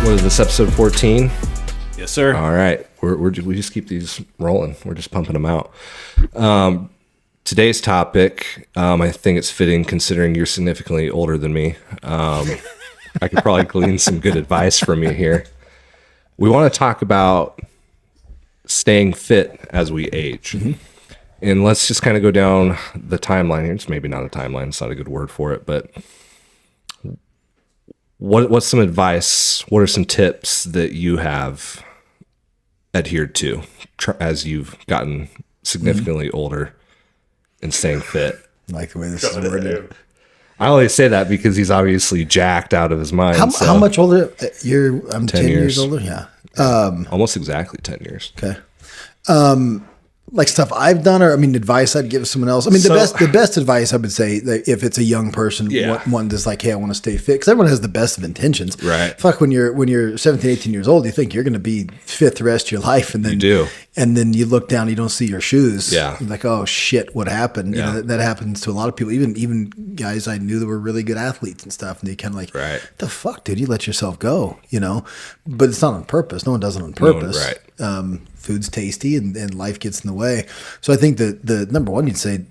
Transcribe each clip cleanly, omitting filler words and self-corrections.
What is this, episode 14? Yes, sir. All right. We just keep these rolling. We're just pumping them out. Today's topic, I think it's fitting considering you're significantly older than me. I could probably glean some good advice from you here. We want to talk about staying fit as we age. Mm-hmm. And let's just kind of go down the timeline here. It's maybe not a timeline. It's not a good word for it, but what's some advice? What are some tips that you have adhered to as you've gotten significantly older and staying fit? I like the way this is worded. I only say that because he's obviously jacked out of his mind. How much older? I'm 10 years older. Yeah. Almost exactly 10 years. Okay. Like stuff I've done, or advice I'd give someone else. The best advice I would say that if it's a young person, one that's like, hey, I want to stay fit, because everyone has the best of intentions. Right. Fuck, when you're 17, 18 years old, you think you're going to be fit the rest of your life, and then you do, and then you look down, you don't see your shoes. Yeah. You're like, oh shit, what happened? Yeah. You know, that happens to a lot of people, even guys I knew that were really good athletes and stuff, and they kind of like, right, the fuck, dude, you let yourself go, you know? But it's not on purpose. No one does it on purpose. Right. Food's tasty and life gets in the way. So I think that the number one, you'd say,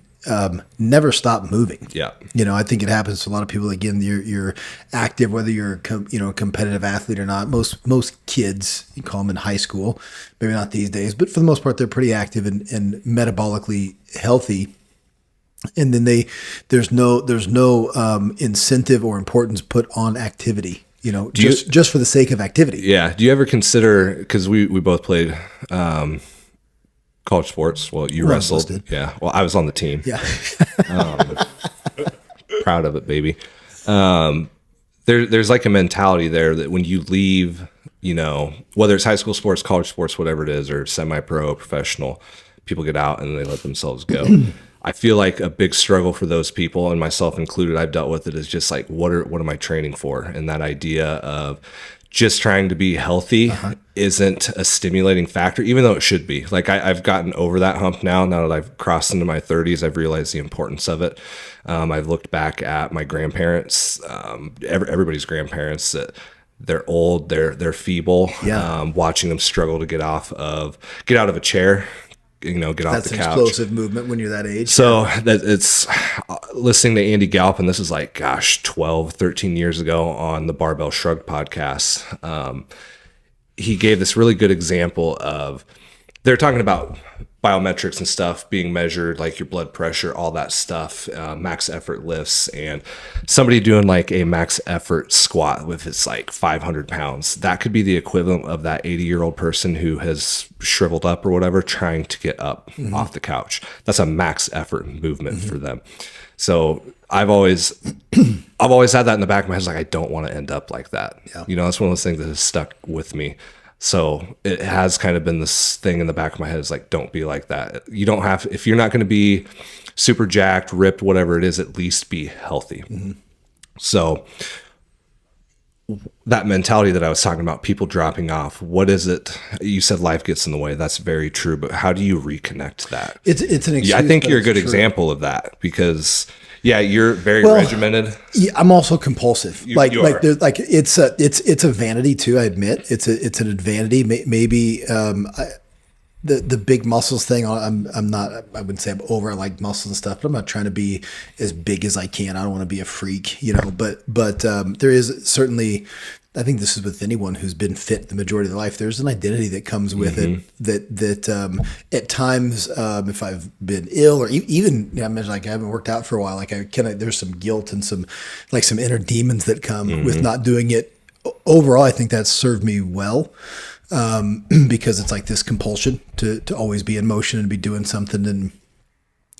never stop moving. Yeah. You know, I think it happens to a lot of people. Again, you're active, whether you're a competitive athlete or not. Most kids, you call them in high school, maybe not these days, but for the most part, they're pretty active and metabolically healthy. And then there's no incentive or importance put on activity. You know, just for the sake of activity. Yeah. Do you ever consider, because we both played college sports. Well, you wrestled. Listed. Yeah. Well, I was on the team. Yeah. Proud of it, baby. There's like a mentality there that when you leave, you know, whether it's high school sports, college sports, whatever it is, or semi-pro, professional, people get out and they let themselves go. I feel like a big struggle for those people, and myself included, I've dealt with it, is just like, what am I training for? And that idea of just trying to be healthy isn't a stimulating factor, even though it should be. Like I've gotten over that hump now that I've crossed into my 30s, I've realized the importance of it. I've looked back at my grandparents, everybody's grandparents, that they're old, they're feeble, watching them struggle to get out of a chair, you know, get off the couch. That's an explosive movement when you're that age. So that it's listening to Andy Galpin. This is like, 12, 13 years ago on the Barbell Shrugged podcast. He gave this really good example of, they're talking about biometrics and stuff being measured, like your blood pressure, all that stuff, max effort lifts, and somebody doing like a max effort squat with it's like 500 pounds. That could be the equivalent of that 80-year-old person who has shriveled up or whatever, trying to get up off the couch. That's a max effort movement for them. So I've always had that in the back of my head. Like, I don't want to end up like that. Yeah. You know, that's one of those things that has stuck with me. So it has kind of been this thing in the back of my head, is like, don't be like that. You don't have, if you're not going to be super jacked, ripped, whatever it is, at least be healthy. Mm-hmm. So that mentality that I was talking about, people dropping off, what is it? You said life gets in the way. That's very true. But how do you reconnect that? It's an excuse. I think you're a good example of that, because you're very regimented. Yeah, I'm also compulsive. You are. It's a vanity too. I admit it's an vanity. Maybe the big muscles thing. I'm not. I wouldn't say I'm over. I like muscles and stuff, but I'm not trying to be as big as I can. I don't want to be a freak, you know. But there is certainly. I think this is with anyone who's been fit the majority of their life. There's an identity that comes with it that at times, if I've been ill or even, I imagine, like, I haven't worked out for a while, like there's some guilt and some inner demons that come with not doing it. Overall, I think that's served me well, because it's like this compulsion to always be in motion and be doing something. And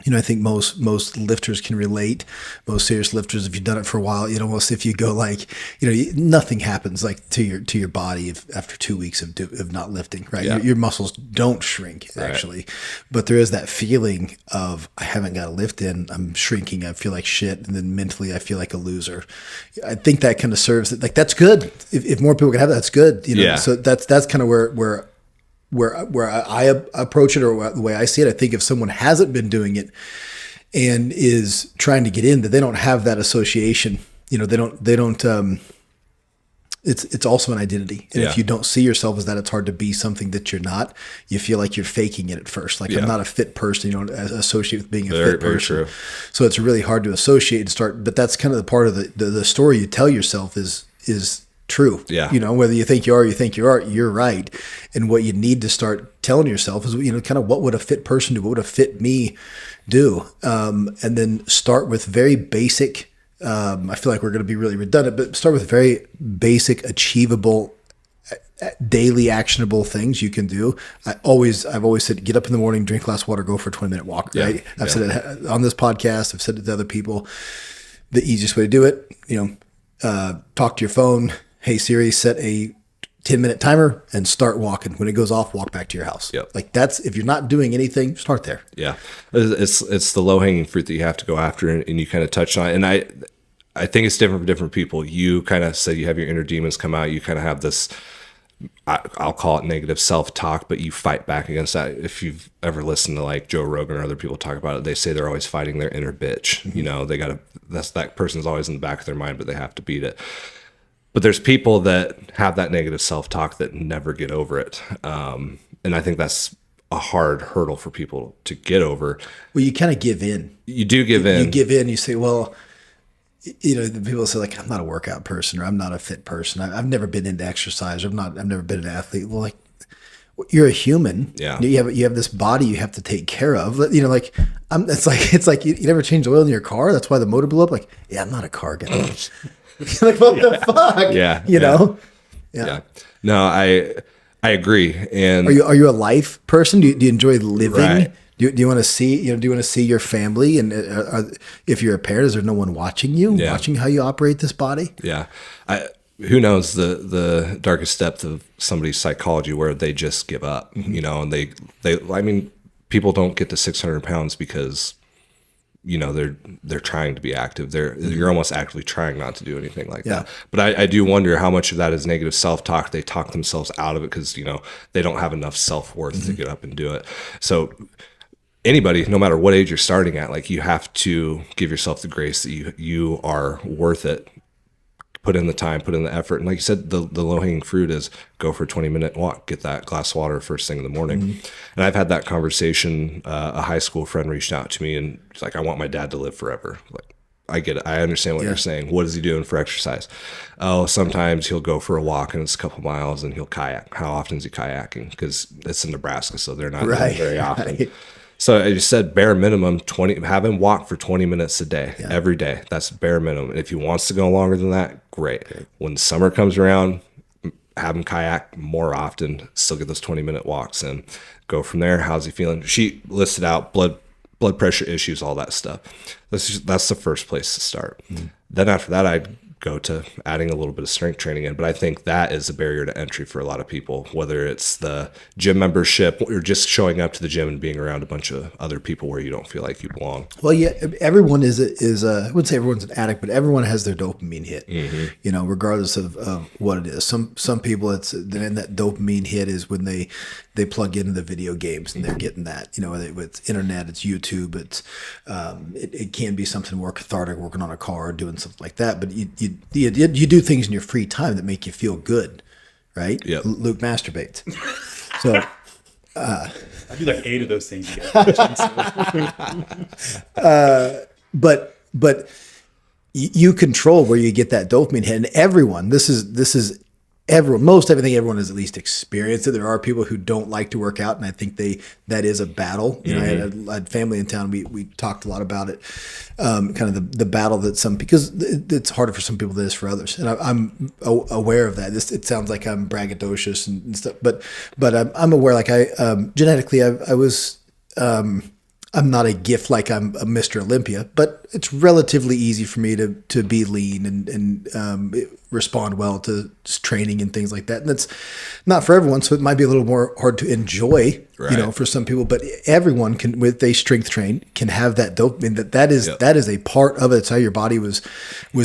you know, I think most lifters can relate. Most serious lifters, if you've done it for a while, you know, almost if you go like, you know, nothing happens like to your body after 2 weeks of not lifting, right? Yeah. Your muscles don't shrink actually, but there is that feeling of, I haven't got a lift in, I'm shrinking, I feel like shit, and then mentally I feel like a loser. I think that kind of serves it. Like, that's good. If more people can have that, that's good. You know, yeah. So that's kind of where I approach it, or the way I see it. I think if someone hasn't been doing it and is trying to get in, that they don't have that association. You know, they don't it's also an identity. And Yeah. if you don't see yourself as that, it's hard to be something that you're not. You feel like you're faking it at first. Like, Yeah. I'm not a fit person. You don't associate with being a Very, fit very person. true. So it's really hard to associate and start. But that's kind of the part of the story you tell yourself is true. Yeah. You know, whether you think you are or you think you are, you're right. And what you need to start telling yourself is, you know, kind of what would a fit person do? What would a fit me do? And then start with very basic. I feel like we're going to be really redundant, but start with very basic, achievable, daily actionable things you can do. I've always said, get up in the morning, drink a glass of water, go for a 20-minute walk. Yeah. Right? I've said it on this podcast. I've said it to other people. The easiest way to do it, you know, talk to your phone. Hey Siri, set a 10-minute timer and start walking. When it goes off, walk back to your house. Yep. Like, that's, if you're not doing anything, start there. Yeah, it's the low hanging fruit that you have to go after, and you kind of touched on it. And I think it's different for different people. You kind of said you have your inner demons come out. You kind of have this, I'll call it negative self-talk, but you fight back against that. If you've ever listened to like Joe Rogan or other people talk about it, they say they're always fighting their inner bitch. Mm-hmm. You know, that person's always in the back of their mind, but they have to beat it. But there's people that have that negative self-talk that never get over it. And I think that's a hard hurdle for people to get over. Well, you kind of give in. You do give in. You give in. You say, well, you know, the people say like, I'm not a workout person, or I'm not a fit person. I've never been into exercise. I've never been an athlete. Well, like, you're a human. Yeah. You have this body you have to take care of. You know, like, it's like you never change oil in your car. That's why the motor blew up. Like, yeah, I'm not a car guy. Like, what the fuck? Yeah. You know? Yeah. No, I agree. And are you a life person? Do you enjoy living? Right. Do you want to see, do you want to see your family? And if you're a parent, is there no one watching you, watching how you operate this body? Yeah. Who knows the darkest depth of somebody's psychology where they just give up, mm-hmm. you know, and they, I mean, people don't get to 600 pounds because, you know, they're trying to be active. You're almost actively trying not to do anything like that. But I do wonder how much of that is negative self-talk. They talk themselves out of it because, you know, they don't have enough self-worth mm-hmm. to get up and do it. So anybody, no matter what age you're starting at, like, you have to give yourself the grace that you are worth it. Put in the time, put in the effort. And like you said, the low-hanging fruit is go for a 20-minute walk, get that glass of water first thing in the morning. Mm-hmm. And I've had that conversation. A high school friend reached out to me and he's like, I want my dad to live forever. Like, I get it. I understand what you're saying. What is he doing for exercise? Oh, sometimes he'll go for a walk and it's a couple miles and he'll kayak. How often is he kayaking? Because it's in Nebraska, so they're not doing it very often. Right. So I just said bare minimum 20. Have him walk for 20 minutes a day, every day. That's bare minimum. And if he wants to go longer than that, great. When summer comes around, have him kayak more often. Still get those 20-minute walks and go from there. How's he feeling? She listed out blood pressure issues, all that stuff. That's the first place to start. Mm-hmm. Then after that, I'd go to adding a little bit of strength training in. But I think that is a barrier to entry for a lot of people, whether it's the gym membership or just showing up to the gym and being around a bunch of other people where you don't feel like you belong. Well, yeah, everyone is I wouldn't say everyone's an addict, but everyone has their dopamine hit, mm-hmm. you know, regardless of what it is. Some people, then that dopamine hit is when they plug into the video games and they're getting that, you know, it's internet, it's YouTube, it can be something more cathartic, working on a car, doing something like that. But you do things in your free time that make you feel good, right? Yep. Luke masturbates. So I do like 8 of those things. But you control where you get that dopamine hit, and everyone. This is everyone. Most everything everyone has at least experienced it. There are people who don't like to work out, and I think that is a battle. You Mm-hmm. know, I had family in town. We talked a lot about it, kind of the battle that because it's harder for some people than it is for others, and I'm aware of that. It sounds like I'm braggadocious and stuff, but I'm aware. Like genetically, I was. I'm not a gift like I'm a Mr. Olympia, but it's relatively easy for me to be lean and respond well to training and things like that. And that's not for everyone, so it might be a little more hard to enjoy, right. you know, for some people. But everyone can, with they strength train, can have that dopamine. That is a part of it. It's how your body was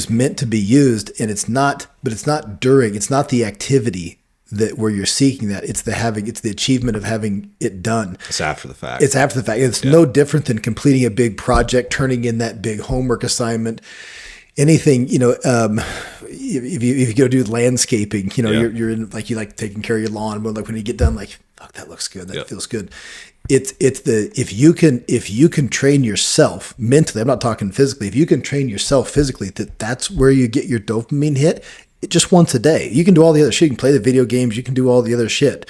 meant to be used, and it's not the activity that where you're seeking that. It's the achievement of having it done. It's after the fact. It's no different than completing a big project, turning in that big homework assignment. anything, if you go do landscaping, you're in, like, you like taking care of your lawn, but like when you get done, like, fuck, that looks good. That feels good. If you can train yourself mentally, I'm not talking physically. If you can train yourself physically, that's where you get your dopamine hit. Just once a day. You can do all the other shit. You can play the video games. You can do all the other shit.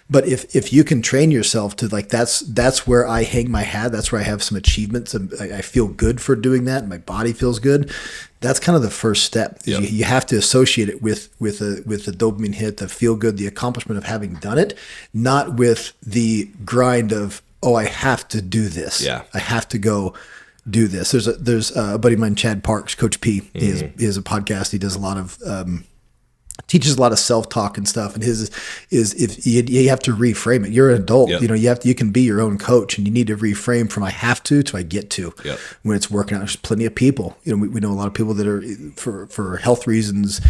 But if you can train yourself to, like, that's where I hang my hat. That's where I have some achievements. And I feel good for doing that. And my body feels good. That's kind of the first step. Yep. You have to associate it with the dopamine hit, the feel good, the accomplishment of having done it, not with the grind of, oh, I have to do this. Yeah. I have to go do this. There's a buddy of mine, Chad Parks, Coach P. He has a podcast. He does a lot of teaches a lot of self-talk and stuff. And his is if you have to reframe it. You're an adult. Yep. You can be your own coach, and you need to reframe from I have to I get to. Yep. When it's working out, there's plenty of people. We know a lot of people that are for health reasons,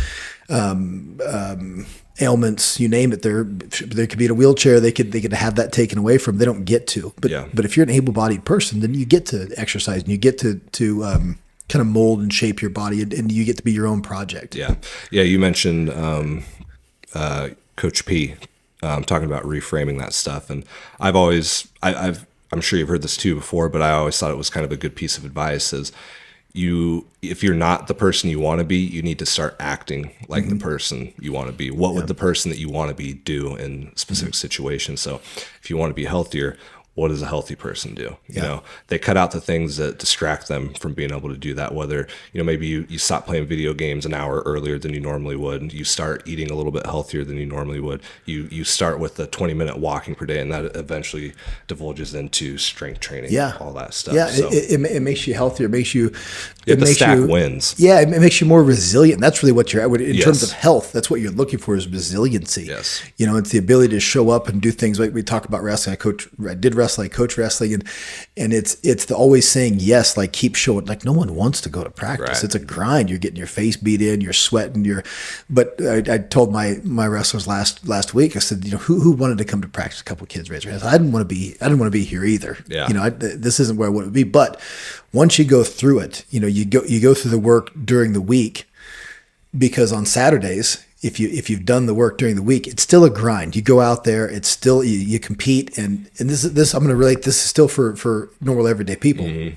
ailments, you name it. They could be in a wheelchair. They could have that taken away from them. They don't get to. But if you're an able-bodied person, then you get to exercise and you get to kind of mold and shape your body, and you get to be your own project. Yeah. You mentioned Coach P talking about reframing that stuff, and I'm sure you've heard this too before, but I always thought it was kind of a good piece of advice. Is if you're not the person you want to be, you need to start acting like the person you want to be. What would the person that you want to be do in specific situations? So if you want to be healthier, what does a healthy person do? They cut out the things that distract them from being able to do that. Whether, maybe you stop playing video games an hour earlier than you normally would. You start eating a little bit healthier than you normally would. You start with a 20-minute walking per day, and that eventually divulges into strength training, all that stuff. Yeah, so, it makes you healthier. It makes you... the stack wins. Yeah, it makes you more resilient. That's really what you're at. In Yes. terms of health, that's what you're looking for, is resiliency. Yes. It's the ability to show up and do things like we talk about wrestling. I did wrestling, I coach wrestling, and it's the always saying yes, like keep showing. Like, no one wants to go to practice. Right. It's a grind. You're getting your face beat in, you're sweating, but I told my wrestlers last week, I said, who wanted to come to practice? A couple of kids raised their hands. I didn't want to be here either. Yeah. This isn't where I want to be. But once you go through it, you go through the work during the week, because on Saturdays, if you've done the work during the week, it's still a grind. You go out there, it's still you compete, and this I'm going to relate. This is still for normal everyday people. Mm-hmm.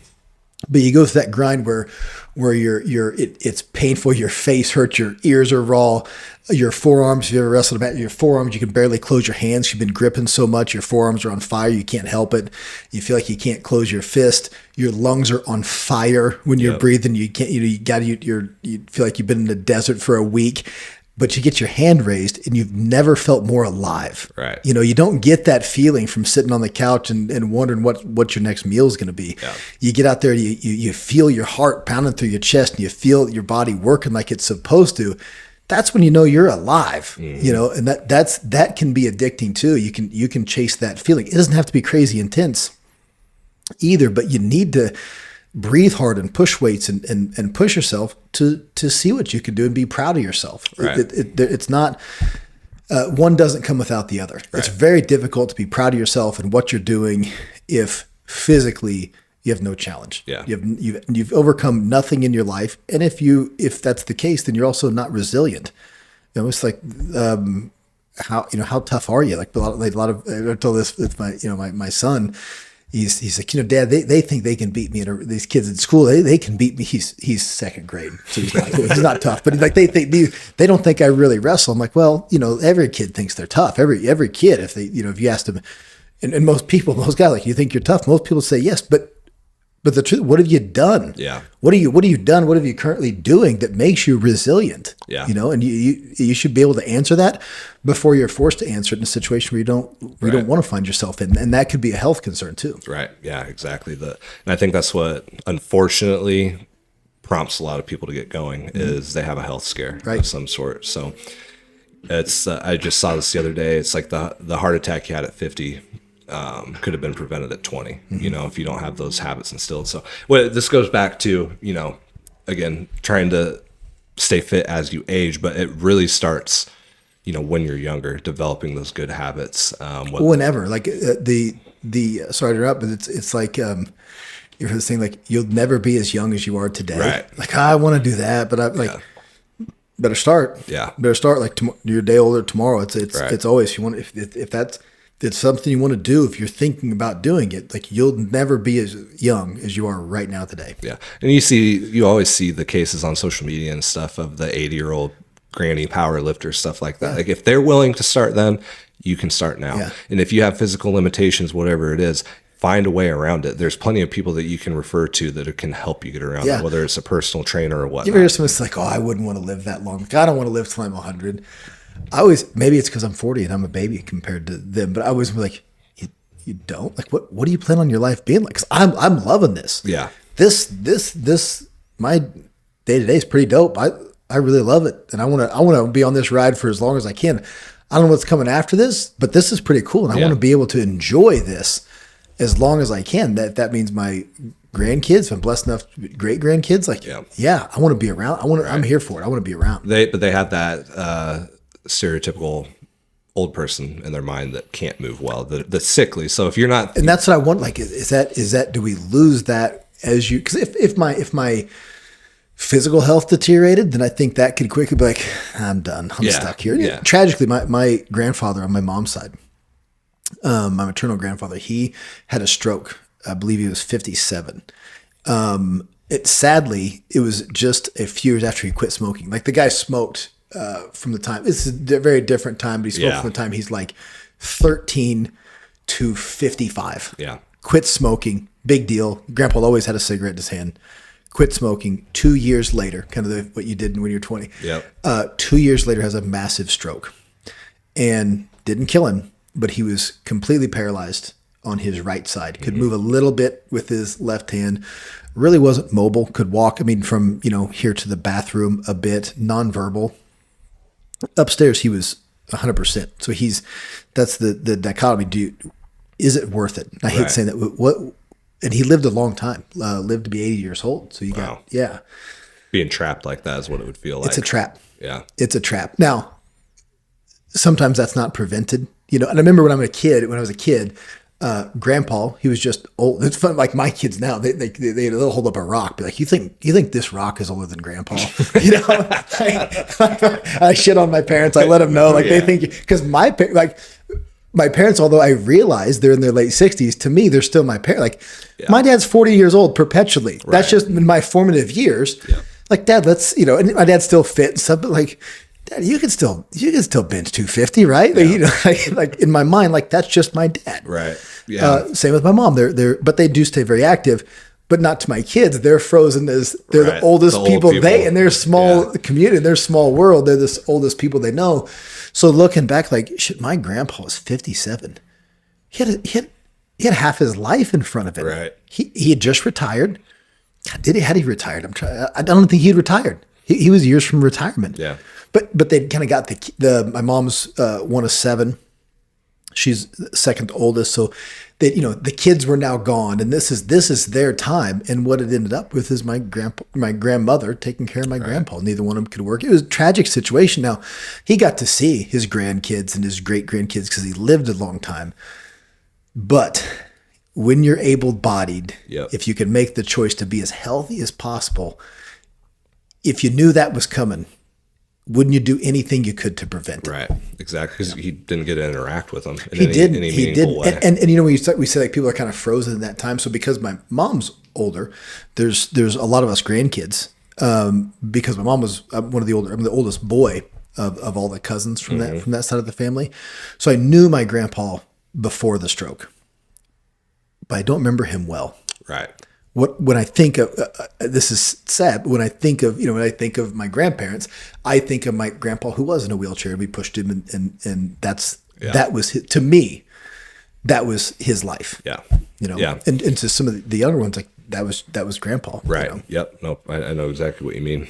But you go through that grind where it's painful. Your face hurts. Your ears are raw. Your forearms. If you ever wrestled about your forearms, you can barely close your hands. You've been gripping so much. Your forearms are on fire. You can't help it. You feel like you can't close your fist. Your lungs are on fire when you're breathing. You can't. You feel like you've been in the desert for a week. But you get your hand raised, and you've never felt more alive. Right. You don't get that feeling from sitting on the couch and wondering what your next meal is going to be. Yeah. You get out there, you feel your heart pounding through your chest, and you feel your body working like it's supposed to. That's when you know you're alive. Mm-hmm. And that can be addicting too. You can chase that feeling. It doesn't have to be crazy intense either, but you need to breathe hard and push weights and push yourself to see what you can do and be proud of yourself. Right. It's not, one doesn't come without the other. Right. It's very difficult to be proud of yourself and what you're doing if physically you have no challenge. Yeah. You've overcome nothing in your life. And if that's the case, then you're also not resilient. It's like, how tough are you? Like a lot of, I told this with my son. He's like, Dad, they think they can beat me. These kids at school, they can beat me. He's second grade, so he's not tough. But like they don't think I really wrestle. I'm like, well, every kid thinks they're tough. Every kid, if you asked them, and most guys, like, you think you're tough. Most people say yes, but the truth, what have you done? Yeah. What have you done? What have you currently doing that makes you resilient? Yeah. And you should be able to answer that before you're forced to answer it in a situation where you don't want to find yourself in. And that could be a health concern too. Right. Yeah, exactly. And I think that's what, unfortunately, prompts a lot of people to get going, is they have a health scare of some sort. So it's, I just saw this the other day. It's like the heart attack you had at 50 could have been prevented at 20, if you don't have those habits instilled. So this goes back to, again, trying to stay fit as you age, but it really starts, when you're younger, developing those good habits. Whenever, like sorry to interrupt, but it's like, you heard this thing like you'll never be as young as you are today. Right. Like I want to do that, but I like better start. Yeah. Better start like you're a day older tomorrow. It's Right. it's always you want if that's it's something you want to do. If you're thinking about doing it, like you'll never be as young as you are right now today. Yeah. And you always see the cases on social media and stuff of the 80-year-old granny power lifters, stuff like that. Yeah. Like if they're willing to start then, you can start now. Yeah. And if you have physical limitations, whatever it is, find a way around it. There's plenty of people that you can refer to that can help you get around Yeah. it, whether it's a personal trainer or You whatnot. ever hear someone say like, "Oh, I wouldn't want to live that long. Like, I don't want to live till I'm 100." I always maybe it's because I'm 40 and I'm a baby compared to them, but I always be like, "You don't like what do you plan on your life being like?" 'Cause I'm loving this. Yeah. This my day to day is pretty dope. I really love it, and I want to be on this ride for as long as I can. I don't know what's coming after this, but this is pretty cool, and I Yeah. want to be able to enjoy this as long as I can. That means my grandkids, if I'm blessed enough, great grandkids, like I want to be around. I'm here for it. I want to be around. But they have that stereotypical old person in their mind that can't move well, the sickly. So if you're not, And that's what I want. Like, is that do we lose that as you? Because if my physical health deteriorated, then I think that could quickly be like, I'm done. I'm stuck here. Yeah. Tragically, my grandfather on my mom's side, my maternal grandfather, he had a stroke. I believe he was 57. Sadly, it was just a few years after he quit smoking. Like the guy smoked from the time. It's a very different time, but he smoked from the time he's like 13 to 55. Yeah. Quit smoking. Big deal. Grandpa always had a cigarette in his hand. Quit smoking 2 years later, kind of what you did when you were 20. Yep. 2 years later has a massive stroke and didn't kill him, but he was completely paralyzed on his right side. Could move a little bit with his left hand. Really wasn't mobile. Could walk. I mean, from here to the bathroom a bit. Nonverbal. Upstairs, he was 100%. So that's the dichotomy. Is it worth it? I hate saying that. What? And he lived a long time. Lived to be 80 years old. So you got being trapped like that is what it would feel like. It's a trap. Yeah. It's a trap. Now, sometimes that's not prevented. And I remember when I was a kid, Grandpa, he was just old. It's fun. Like my kids now, they'll hold up a rock, be like, "You think this rock is older than Grandpa?" I shit on my parents. I let them know, like they think because my parents, although I realize they're in their late 60s, to me they're still my parents. Like my dad's 40 years old perpetually. Right. That's just in my formative years. Yeah. Like, Dad, and my dad's still fit and stuff, but like, Dad, you can still bench 250, right? Yeah. Like in my mind, like that's just my dad. Right. Yeah. Same with my mom. But they do stay very active, but not to my kids. They're frozen as they're the oldest people. They in their small community, in their small world, they're the oldest people they know. So looking back, like shit, my grandpa was 57. He had half his life in front of him. Right. He had just retired. God, had he retired? I don't think he'd retired. He was years from retirement. Yeah. But they kind of got my mom's one of seven. She's the second oldest, so the kids were now gone, and this is their time. And what it ended up with is my grandmother taking care of my grandpa. Neither one of them could work. It was a tragic situation. Now he got to see his grandkids and his great grandkids because he lived a long time. But when you're able-bodied, if you can make the choice to be as healthy as possible, if you knew that was coming, wouldn't you do anything you could to prevent it? Right, exactly, because he didn't get to interact with them in any He meaningful way. And when we say like people are kind of frozen in that time. So because my mom's older, there's a lot of us grandkids. Because my mom was I'm the oldest boy of all the cousins from that side of the family. So I knew my grandpa before the stroke, but I don't remember him well. Right. When I think of this is sad, but when I think of my grandparents, I think of my grandpa who was in a wheelchair and we pushed him and that was to me, that was his life. Yeah. And to some of the younger ones, like that was grandpa. Right. Yep. Nope. I know exactly what you mean.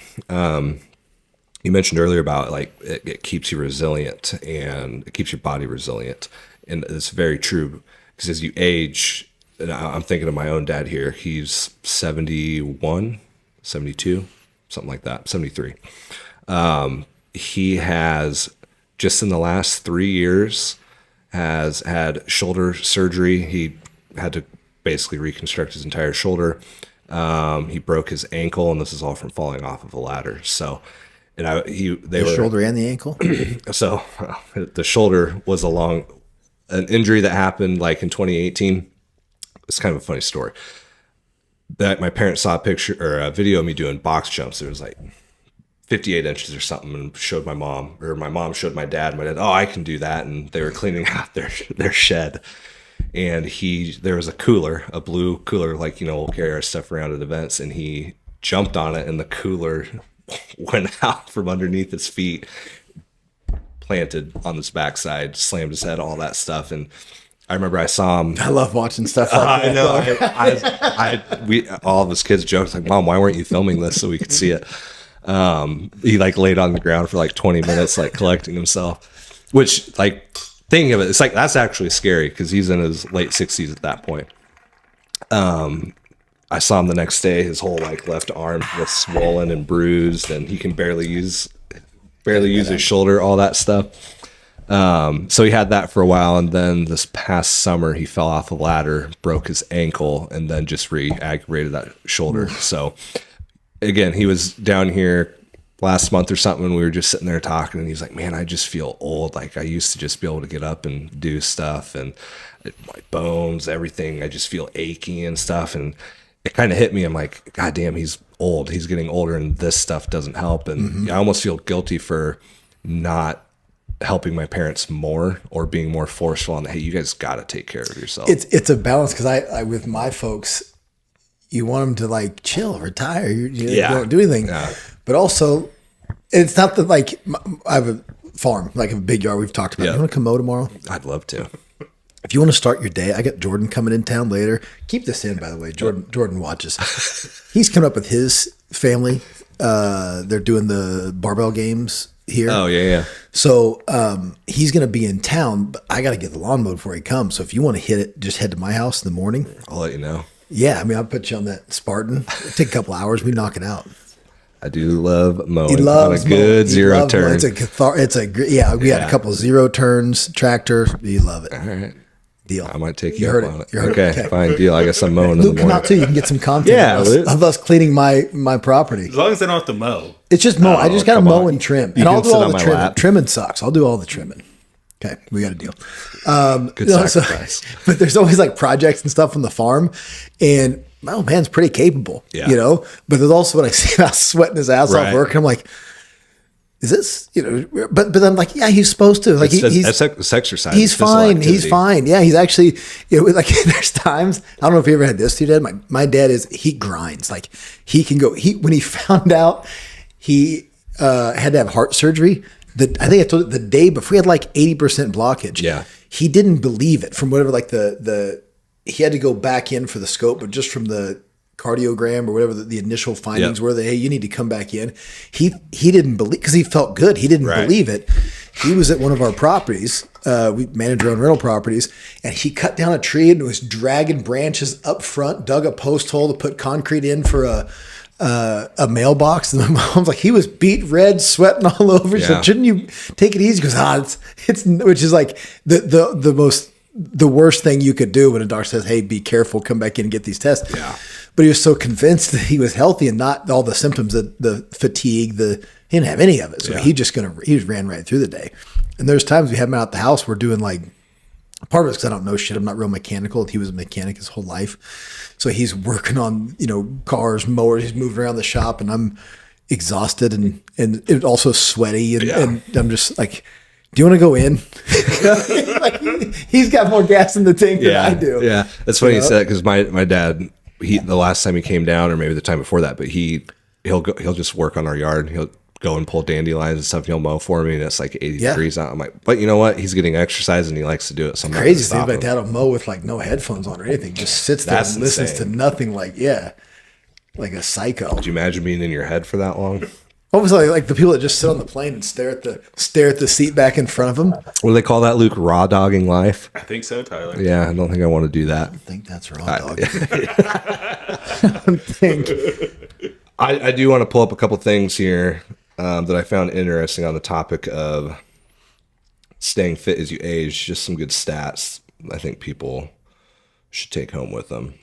You mentioned earlier about like it keeps you resilient and it keeps your body resilient, and it's very true because as you age. And I'm thinking of my own dad here. He's 71, 72, something like that, 73. He has, just in the last 3 years, has had shoulder surgery. He had to basically reconstruct his entire shoulder. He broke his ankle, and this is all from falling off of a ladder. So, and they were Shoulder and the ankle. so the shoulder was along an injury that happened like in 2018. It's kind of a funny story. That my parents saw a picture or a video of me doing box jumps. It was like 58 inches or something, and showed my mom, or my mom showed my dad. My dad, oh, I can do that, and they were cleaning out their shed. And there was a cooler, a blue cooler, like, we'll carry our stuff around at events, and he jumped on it, and the cooler went out from underneath his feet, planted on his backside, slammed his head, all that stuff. And I remember I saw him. I love watching stuff like that. I know. All of his kids joked like, "Mom, why weren't you filming this so we could see it?" He like laid on the ground for like 20 minutes, like collecting himself, which, like, thinking of it, it's like, that's actually scary because he's in his late 60s at that point. I saw him the next day. His whole like left arm was swollen and bruised, and he can barely use his shoulder, all that stuff. So he had that for a while, and then this past summer he fell off a ladder, broke his ankle, and then just re-aggravated that shoulder. So again, he was down here last month or something, and we were just sitting there talking, and he's like, man, I just feel old. Like, I used to just be able to get up and do stuff, and my bones, everything, I just feel achy and stuff. And it kind of hit me. I'm like, God damn, he's old. He's getting older, and this stuff doesn't help. And I almost feel guilty for not helping my parents more, or being more forceful on, hey, you guys got to take care of yourself. It's a balance, because I with my folks, you want them to like chill, retire, you don't do anything. Yeah. But also, it's not that, like, I have a farm, like a big yard we've talked about. You want to come mow tomorrow? I'd love to. If you want to start your day, I got Jordan coming in town later. Keep this in, by the way. Jordan watches. He's coming up with his family. They're doing the barbell games here. Oh, yeah. So he's going to be in town, but I got to get the lawn mowed before he comes. So if you want to hit it, just head to my house in the morning. I'll let you know. Yeah, I mean, I'll put you on that Spartan. It'll take a couple hours. We knock it out. I do love mowing. He loves on a good zero turn. We had a couple zero turns, tractor. You love it. All right. Deal. I might take You you heard up on it. it. You heard Okay, it. fine, deal. I guess I'm mowing in Luke, the come morning. out too. You can get some content of us cleaning my property. As long as I don't have to mow. It's just mow. I just got to come mow on. and trim. You And I'll can do sit all on the my trimming. lap. Trimming sucks. I'll do all the trimming. Okay, we got a deal. Good sacrifice. But there's always like projects and stuff on the farm, and my old man's pretty capable, But there's also what I see about sweating his ass off work, and I'm like, is this, but I'm like, yeah, he's supposed to. Like, it's exercise. He's fine. He's fine. Yeah, he's actually, like, there's times, I don't know if you ever had this, your dad. My dad he grinds. Like, he can go, when he found out he had to have heart surgery, I think I told it the day before, he had like 80% blockage. Yeah. He didn't believe it from whatever, like he had to go back in for the scope, but just from the cardiogram or whatever the initial findings were, that, hey, you need to come back in. He didn't believe, because he felt good. He didn't believe it. He was at one of our properties. We manage our own rental properties, and he cut down a tree and was dragging branches up front, dug a post hole to put concrete in for a mailbox. And my mom's like, he was beat red, sweating all over. She said, shouldn't you take it easy? He goes, it's which is like the worst thing you could do when a doctor says, hey, be careful, come back in and get these tests. Yeah. But he was so convinced that he was healthy and not all the symptoms, the fatigue, he didn't have any of it. So he just ran right through the day. And there's times we have him out at the house, we're doing like, part of it's because I don't know shit. I'm not real mechanical. He was a mechanic his whole life. So he's working on, cars, mowers. He's moving around the shop, and I'm exhausted and it also sweaty. And I'm just like, do you want to go in? Like, he's got more gas in the tank than I do. Yeah. That's funny you said that, because my dad, the last time he came down, or maybe the time before that, but he'll just work on our yard. He'll go and pull dandelions and stuff. He'll mow for me, and it's like 80 degrees out. I'm like, but you know what? He's getting exercise and he likes to do it. So I'm crazy thing, my dad will mow with like no headphones on or anything. Just sits there and listens to nothing. Like a psycho. Could you imagine being in your head for that long? What was it like the people that just sit on the plane and stare at the seat back in front of them? What do they call that, Luke? Raw dogging life? I think so, Tyler. Yeah, I don't think I want to do that. I think that's raw dog. I do want to pull up a couple things here that I found interesting on the topic of staying fit as you age. Just some good stats I think people should take home with them.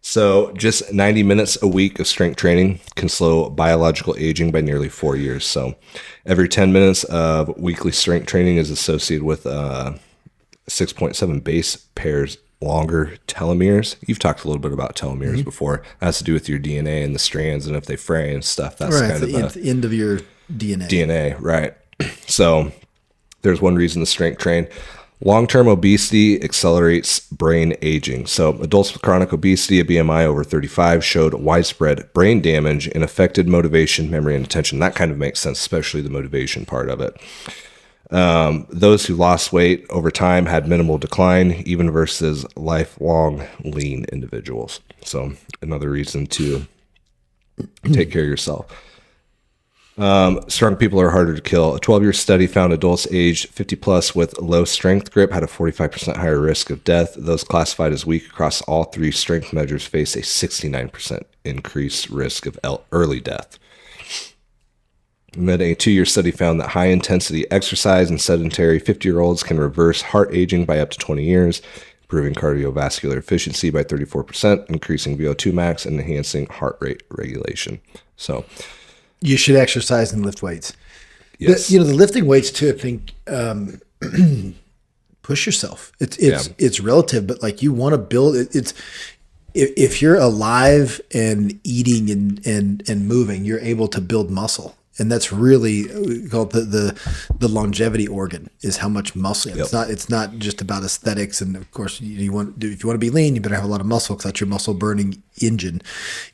So just 90 minutes a week of strength training can slow biological aging by nearly 4 years. So every 10 minutes of weekly strength training is associated with 6.7 base pairs longer telomeres. You've talked a little bit about telomeres before. That has to do with your DNA and the strands, and if they fray and stuff, that's Right, kind of the end of your DNA. DNA, right? So there's one reason to strength train. Long-term obesity accelerates brain aging. So adults with chronic obesity, a BMI over 35, showed widespread brain damage and affected motivation, memory, and attention. That kind of makes sense, especially the motivation part of it. Those who lost weight over time had minimal decline, even versus lifelong lean individuals. So another reason to take care of yourself. Strong people are harder to kill. A 12-year study found adults aged 50 plus with low strength grip had a 45% higher risk of death. Those classified as weak across all three strength measures face a 69% increased risk of early death. And then a 2-year study found that high-intensity exercise in sedentary 50-year-olds can reverse heart aging by up to 20 years, improving cardiovascular efficiency by 34%, increasing VO2 max, and enhancing heart rate regulation. So You should exercise and lift weights. yes. The lifting weights too, I think, push yourself. It's relative, but like you want to build it. It's if you're alive and eating and moving, you're able to build muscle. And that's really we call it the longevity organ is how much muscle. Yep. It's not just about aesthetics. And of course, if you want to be lean, you better have a lot of muscle because that's your muscle burning engine,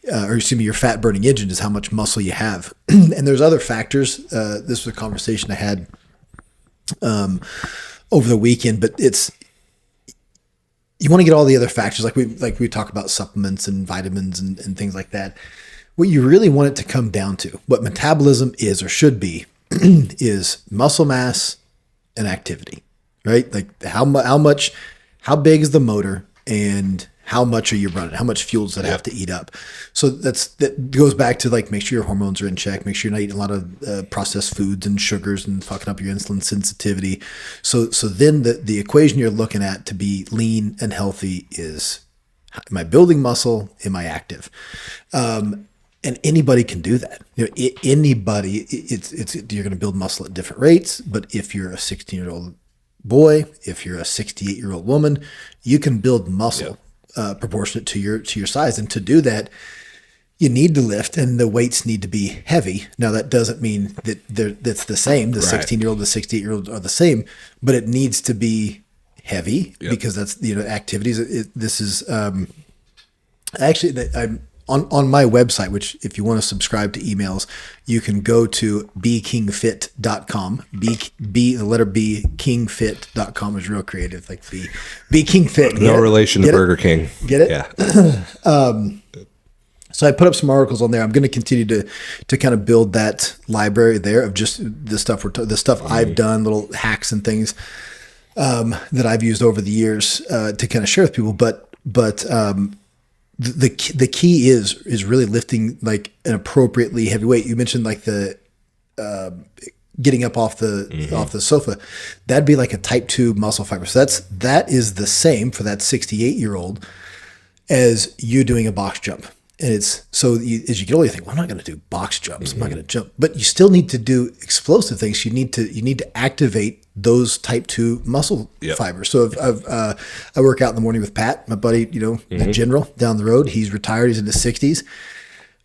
your fat burning engine is how much muscle you have. And there's other factors. This was a conversation I had over the weekend, but you want to get all the other factors like we talk about supplements and vitamins and things like that. What you really want it to come down to, what metabolism is or should be, is muscle mass and activity, right? Like how big is the motor and how much are you running? How much fuel does it have to eat up? So that goes back to like make sure your hormones are in check, make sure you're not eating a lot of processed foods and sugars and fucking up your insulin sensitivity. So then the equation you're looking at to be lean and healthy is, am I building muscle? Am I active? And anybody can do that. Anybody, you're going to build muscle at different rates. But if you're a 16-year-old boy, if you're a 68-year-old woman, you can build muscle proportionate to your size. And to do that, you need to lift, and the weights need to be heavy. Now that doesn't mean that that's the same. The 16-year-old, the 68-year-old are the same, but it needs to be heavy because that's activities. This is actually that I'm. On my website, which if you want to subscribe to emails, you can go to bekingfit.com. The letter B, kingfit.com is real creative. Like be King Fit. No relation to Burger King. Get it? Yeah. So I put up some articles on there. I'm going to continue to kind of build that library there of just the stuff I've done, little hacks and things that I've used over the years to kind of share with people. But the key is really lifting like an appropriately heavy weight. You mentioned like the getting up off the sofa. That'd be like a type 2 muscle fiber. So that is the same for that 68-year-old as you doing a box jump. And it's so as you get older, you think, well, I'm not going to do box jumps. I'm not going to jump, but you still need to do explosive things. You need to activate those type 2 muscle fibers. So I work out in the morning with Pat, my buddy, the general down the road. He's retired. He's in his 60s.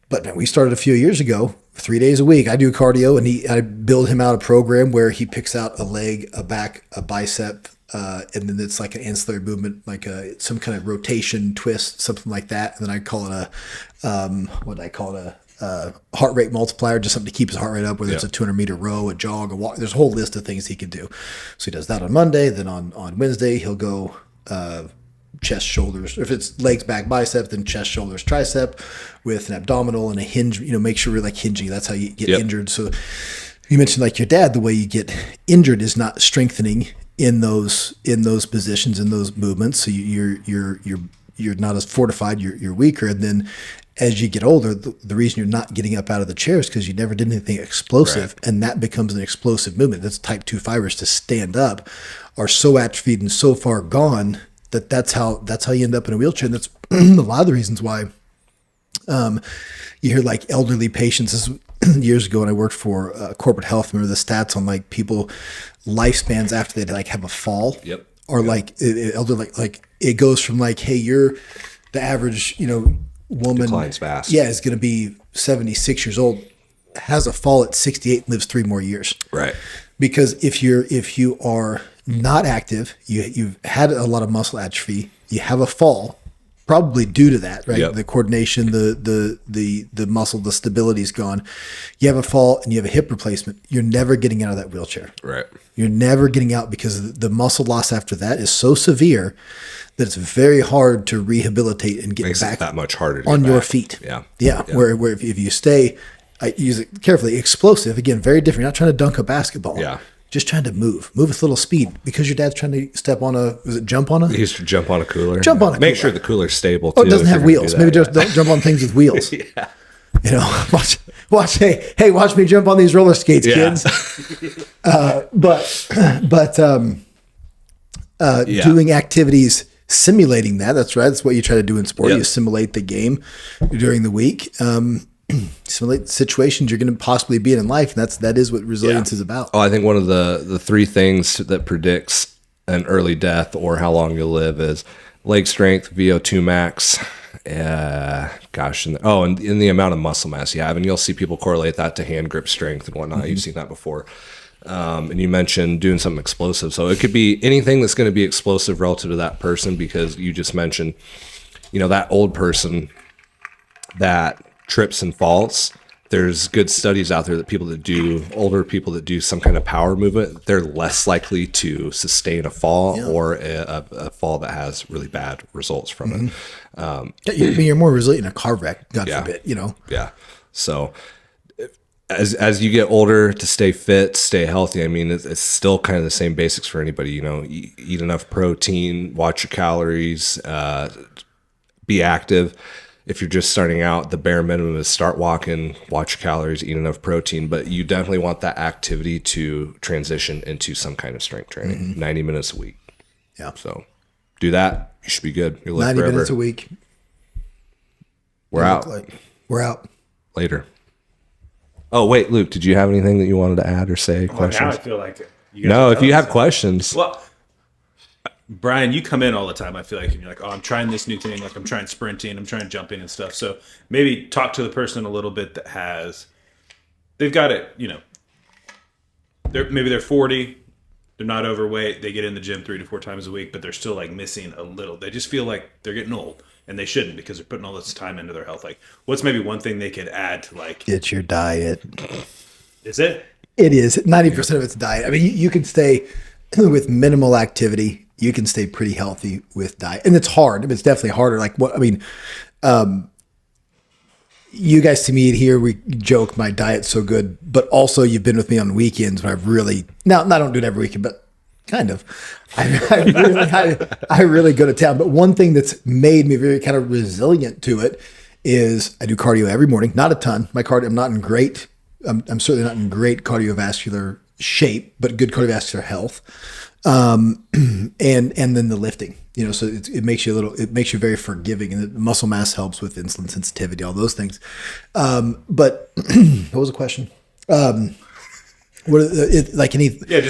But man, we started a few years ago, 3 days a week. I do cardio, and I build him out a program where he picks out a leg, a back, a bicep, and then it's like an ancillary movement, like some kind of rotation, twist, something like that. And then I call it a heart rate multiplier, just something to keep his heart rate up, whether it's a 200-meter row, a jog, a walk. There's a whole list of things he can do. So he does that on Monday. Then on Wednesday, he'll go chest, shoulders. If it's legs, back, bicep, then chest, shoulders, tricep with an abdominal and a hinge. Make sure we're like hinging. That's how you get injured. So you mentioned like your dad, the way you get injured is not strengthening in those positions, in those movements. So you're not as fortified, you're weaker. And then as you get older, the reason you're not getting up out of the chair is because you never did anything explosive, Right. and that becomes an explosive movement. That's type 2 fibers to stand up are so atrophied and so far gone that's how you end up in a wheelchair. And that's a lot of the reasons why you hear like elderly patients. This was years ago when I worked for corporate health. Remember the stats on like people lifespans after they like have a fall. Yep. Or like elder, like it goes from like, hey, you're the average, woman Declines fast. Yeah, is going to be 76 years old, has a fall at 68, lives 3 more years. Right. Because if you are not active, you've had a lot of muscle atrophy, you have a fall, probably due to that, right? Yep. The coordination, the muscle, the stability is gone. You have a fall and you have a hip replacement. You're never getting out of that wheelchair. Right. You're never getting out because the muscle loss after that is so severe that it's very hard to rehabilitate and get Makes it back that much harder to on get your back. feet. Yeah. Yeah. Where if you stay, I use it carefully, explosive, again, very different. You're not trying to dunk a basketball. Yeah. Just trying to move with a little speed because your dad's trying to step on jump on a? He used to jump on a cooler. Jump on a Make cooler. sure the cooler's stable too. Oh, it doesn't if have you're gonna wheels. do Maybe that. just don't jump on things with wheels. Yeah. Watch. Hey, watch me jump on these roller skates, Yeah. kids. But Yeah. doing activities simulating that. That's right. That's what you try to do in sport. Yep. You simulate the game during the week. Simulate situations you're going to possibly be in life, and that is what resilience is about. Oh, I think one of the 3 things that predicts an early death or how long you'll live is leg strength, VO2 max, and the amount of muscle mass you have. And you'll see people correlate that to hand grip strength and whatnot. You've seen that before. And you mentioned doing something explosive. So it could be anything that's going to be explosive relative to that person, because you just mentioned, that old person that trips and falls. There's good studies out there that older people that do some kind of power movement, they're less likely to sustain a fall or a fall that has really bad results from it. You're more resilient in a car wreck, God Yeah. forbid. Yeah. So as you get older, to stay fit, stay healthy, I mean, it's still kind of the same basics for anybody. Eat enough protein, watch your calories, be active. If you're just starting out, the bare minimum is start walking, watch your calories, eat enough protein, but you definitely want that activity to transition into some kind of strength training, 90 minutes a week. Yeah. So do that. You should be good. You'll live 90 forever. minutes a week. We're out We're out. later. Oh, wait, Luke, did you have anything that you wanted to add or say? Well, now I Questions? feel like you guys No, are if you telling have us. questions. Well, Brian, you come in all the time, I feel like, and you're like, oh, I'm trying this new thing. Like, I'm trying sprinting, I'm trying jumping and stuff. So maybe talk to the person a little bit that they've got it, maybe they're 40, they're not overweight, they get in the gym 3 to 4 times a week, but they're still like missing a little. They just feel like they're getting old, and they shouldn't, because they're putting all this time into their health. Like, what's maybe one thing they could add to, like, It's your diet. is it? It is 90% of it's diet. I mean, you can stay with minimal activity. You can stay pretty healthy with diet, and it's hard. I mean, it's definitely harder. Like you guys see me here. We joke my diet's so good, but also you've been with me on weekends when I've really I don't do it every weekend, but kind of. I really go to town. But one thing that's made me very kind of resilient to it is I do cardio every morning. Not a ton. My cardio. I'm certainly not in great cardiovascular shape, but good cardiovascular health. And then the lifting, so it makes you very forgiving, and the muscle mass helps with insulin sensitivity, all those things. But what was the question? Just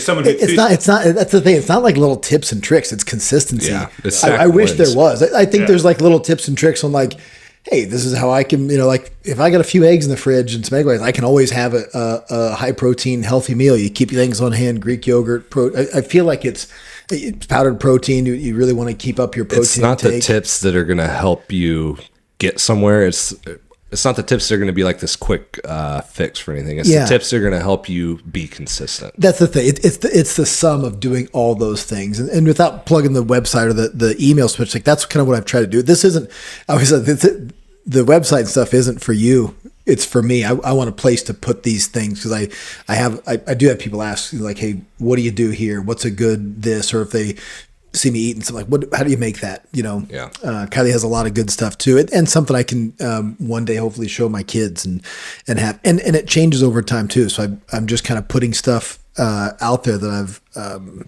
someone who it's not, that's the thing. It's not like little tips and tricks. It's consistency. Yeah, it's I wish wins. there was. I think there's like little tips and tricks on like, hey, this is how I can, like if I got a few eggs in the fridge and some egg whites, I can always have a high protein, healthy meal. You keep your things on hand, Greek yogurt. I feel like it's powdered protein. You really want to keep up your protein It's not intake. the tips that are going to help you get somewhere. It's not the tips that are going to be like this quick fix for anything. It's the tips that are going to help you be consistent. That's the thing. It's the sum of doing all those things, and without plugging the website or the email switch. Like that's kind of what I've tried to do. This isn't. I always said the website stuff isn't for you. It's for me. I want a place to put these things because I do have people ask like, hey, what do you do here? What's a good this? Or if they see me eating something like, how do you make that? Yeah. Kylie has a lot of good stuff too. And something I can one day hopefully show my kids and have, and it changes over time too. So I'm just kind of putting stuff out there that I've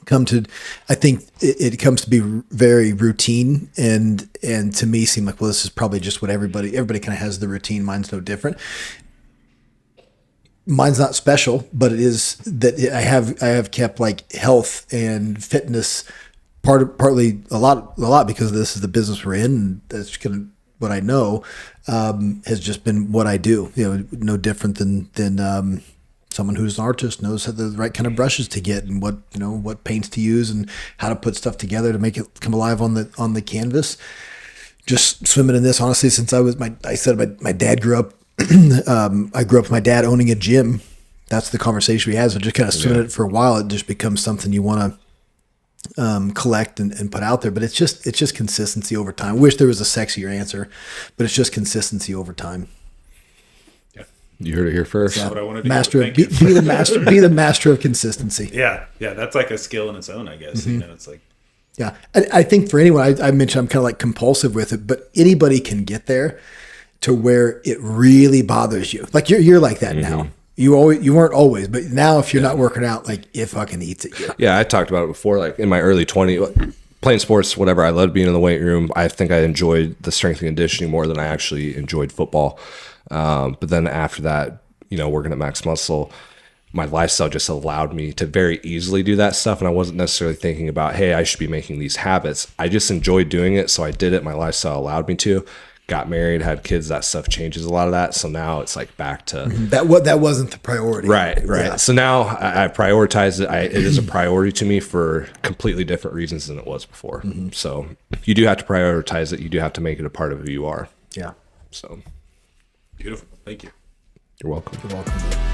come to, I think it comes to be very routine and to me seem like, well, this is probably just what everybody kind of has the routine. Mine's no different. Mine's not special, but it is that I have kept like health and fitness partly a lot because this is the business we're in. And that's kind of what I know, has just been what I do, no different than someone who's an artist knows how the right kind of brushes to get and what paints to use and how to put stuff together to make it come alive on the canvas. Just swimming in this, honestly, since my dad grew up. I grew up with my dad owning a gym. That's the conversation we had. So just kind of swimming it for a while, it just becomes something you want to collect and put out there. But it's just consistency over time. I wish there was a sexier answer, but it's just consistency over time. You heard it here first. That's what I wanted to be the master of consistency. Yeah. That's like a skill in its own, I guess. Mm-hmm. It's like, yeah. I think for anyone, I mentioned I'm kind of like compulsive with it, but anybody can get there to where it really bothers you. Like you're like that now. You weren't always, but now if you're not working out, like it fucking eats at you. Yeah, I talked about it before. Like in my early 20s, playing sports, whatever. I loved being in the weight room. I think I enjoyed the strength and conditioning more than I actually enjoyed football. But then after that, working at Max Muscle, my lifestyle just allowed me to very easily do that stuff. And I wasn't necessarily thinking about, hey, I should be making these habits. I just enjoyed doing it. So I did it. My lifestyle allowed me to. Got married, had kids, that stuff changes a lot of that. So now it's like back to that wasn't the priority. Right. Yeah. So now I prioritize it. It is a priority to me for completely different reasons than it was before. So you do have to prioritize it. You do have to make it a part of who you are. Yeah. So beautiful. Thank you. you're welcome. You're welcome.